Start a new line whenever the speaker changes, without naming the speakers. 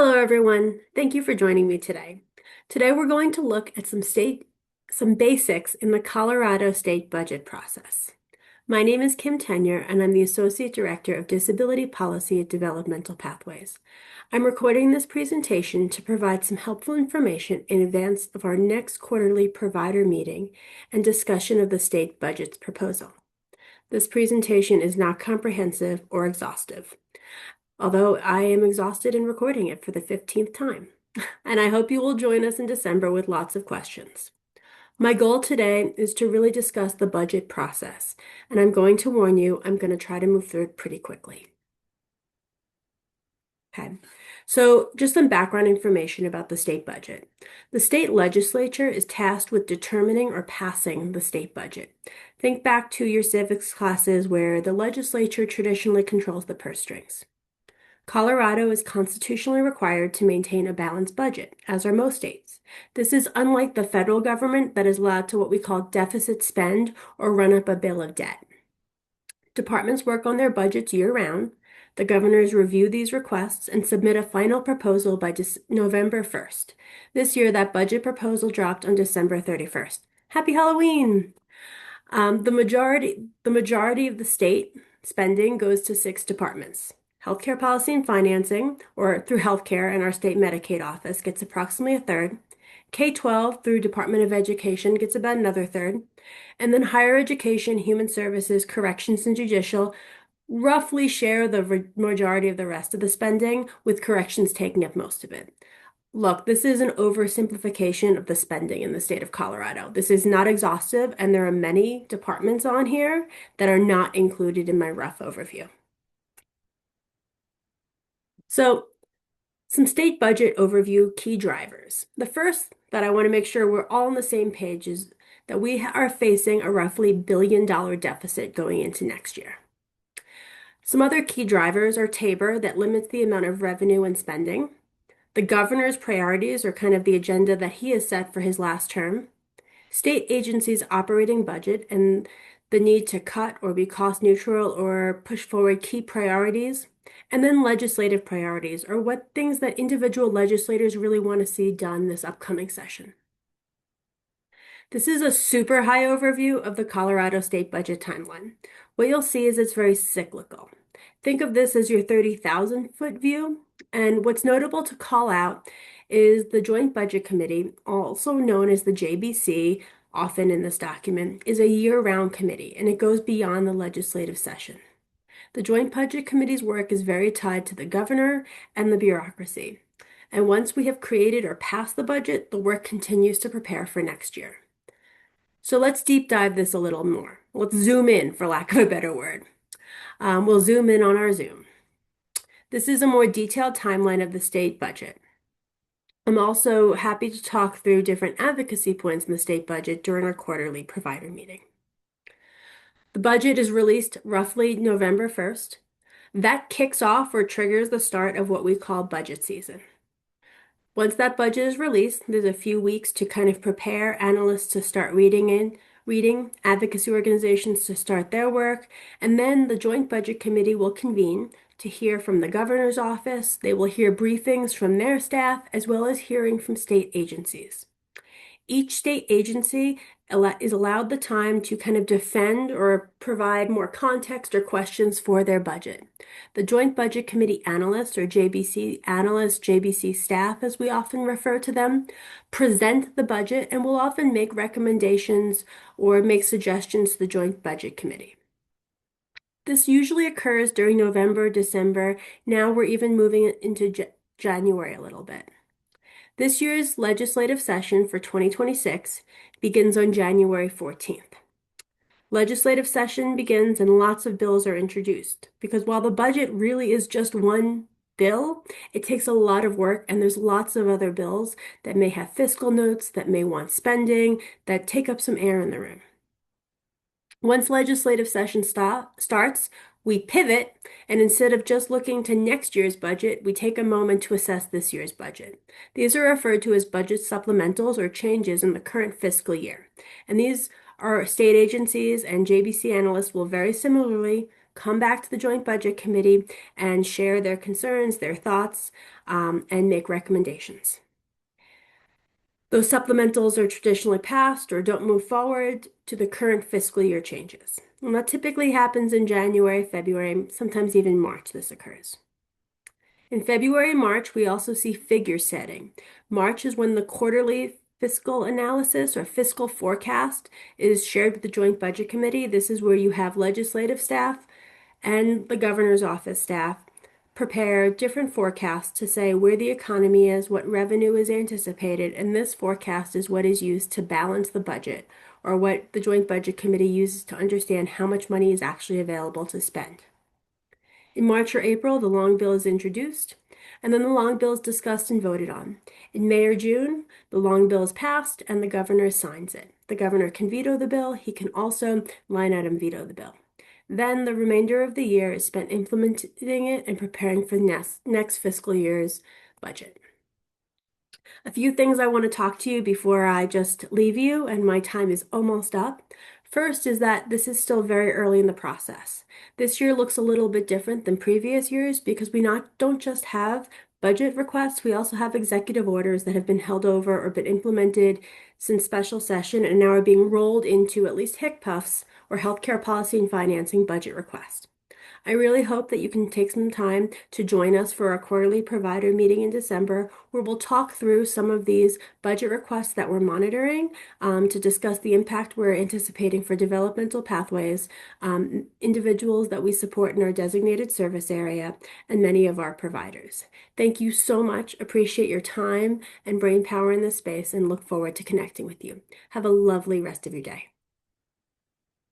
Hello, everyone. Thank you for joining me today. Today, we're going to look at some basics in the Colorado state budget process. My name is Kim Tenyer, and I'm the Associate Director of Disability Policy at Developmental Pathways. I'm recording this presentation to provide some helpful information in advance of our next quarterly provider meeting and discussion of the state budget's proposal. This presentation is not comprehensive or exhaustive, although I am exhausted in recording it for the 15th time. And I hope you will join us in December with lots of questions. My goal today is to really discuss the budget process, and I'm going to warn you, I'm going to try to move through it pretty quickly. Okay, so just some background information about the state budget. The state legislature is tasked with determining or passing the state budget. Think back to your civics classes where the legislature traditionally controls the purse strings. Colorado is constitutionally required to maintain a balanced budget, as are most states. This is unlike the federal government that is allowed to what we call deficit spend or run up a bill of debt. Departments work on their budgets year-round. The governors review these requests and submit a final proposal by November 1st. This year, that budget proposal dropped on December 31st. Happy Halloween! The majority of the state spending goes to 6 departments. Healthcare policy and financing, or through healthcare and our state Medicaid office, gets approximately a third. K-12 through Department of Education gets about another third. And then higher education, human services, corrections, and judicial roughly share the majority of the rest of the spending, with corrections taking up most of it. Look, this is an oversimplification of the spending in the state of Colorado. This is not exhaustive, and there are many departments on here that are not included in my rough overview. So, some state budget overview key drivers. The first that I want to make sure we're all on the same page is that we are facing a roughly $1 billion deficit going into next year. Some other key drivers are Tabor, that limits the amount of revenue and spending. The governor's priorities are kind of the agenda that he has set for his last term. State agencies' operating budget and the need to cut or be cost neutral or push forward key priorities. And then legislative priorities, or what things that individual legislators really want to see done this upcoming session. This is a super high overview of the Colorado state budget timeline. What you'll see is it's very cyclical. Think of this as your 30,000-foot view. And what's notable to call out is the Joint Budget Committee, also known as the JBC, often in this document, is a year-round committee, and it goes beyond the legislative session. The Joint Budget Committee's work is very tied to the governor and the bureaucracy. And once we have created or passed the budget, the work continues to prepare for next year. So let's deep dive this a little more. Let's zoom in, for lack of a better word. We'll zoom in on our Zoom. This is a more detailed timeline of the state budget. I'm also happy to talk through different advocacy points in the state budget during our quarterly provider meeting. The budget is released roughly November 1st. That kicks off or triggers the start of what we call budget season. Once that budget is released, there's a few weeks to kind of prepare analysts to start reading, advocacy organizations to start their work, and then the Joint Budget Committee will convene to hear from the governor's office. They will hear briefings from their staff, as well as hearing from state agencies. Each state agency is allowed the time to kind of defend or provide more context or questions for their budget. The Joint Budget Committee analysts, or JBC analysts, JBC staff as we often refer to them, present the budget and will often make recommendations or make suggestions to the Joint Budget Committee. This usually occurs during November, December. Now we're even moving into January a little bit. This year's legislative session for 2026 begins on January 14th. Legislative session begins and lots of bills are introduced, because while the budget really is just one bill, it takes a lot of work, and there's lots of other bills that may have fiscal notes, that may want spending, that take up some air in the room. Once legislative session starts, we pivot, and instead of just looking to next year's budget, we take a moment to assess this year's budget. These are referred to as budget supplementals, or changes in the current fiscal year. And these are state agencies and JBC analysts will very similarly come back to the Joint Budget Committee and share their concerns, their thoughts, and make recommendations. Those supplementals are traditionally passed or don't move forward to the current fiscal year changes. And that typically happens in January, February, sometimes even March this occurs. In February and March, we also see figure setting. March is when the quarterly fiscal analysis or fiscal forecast is shared with the Joint Budget Committee. This is where you have legislative staff and the governor's office staff prepare different forecasts to say where the economy is, what revenue is anticipated, and this forecast is what is used to balance the budget, or what the Joint Budget Committee uses to understand how much money is actually available to spend. In March or April, the long bill is introduced, and then the long bill is discussed and voted on. In May or June, the long bill is passed and the governor signs it. The governor can veto the bill. He can also line item veto the bill. Then the remainder of the year is spent implementing it and preparing for next fiscal year's budget. A few things I want to talk to you before I just leave you, and my time is almost up. First is that this is still very early in the process. This year looks a little bit different than previous years because we don't just have budget requests, we also have executive orders that have been held over or been implemented since special session and now are being rolled into at least HCPF's or Healthcare Policy and Financing budget request. I really hope that you can take some time to join us for our quarterly provider meeting in December, where we'll talk through some of these budget requests that we're monitoring to discuss the impact we're anticipating for developmental pathways, individuals that we support in our designated service area, and many of our providers. Thank you so much. Appreciate your time and brain power in this space and look forward to connecting with you. Have a lovely rest of your day.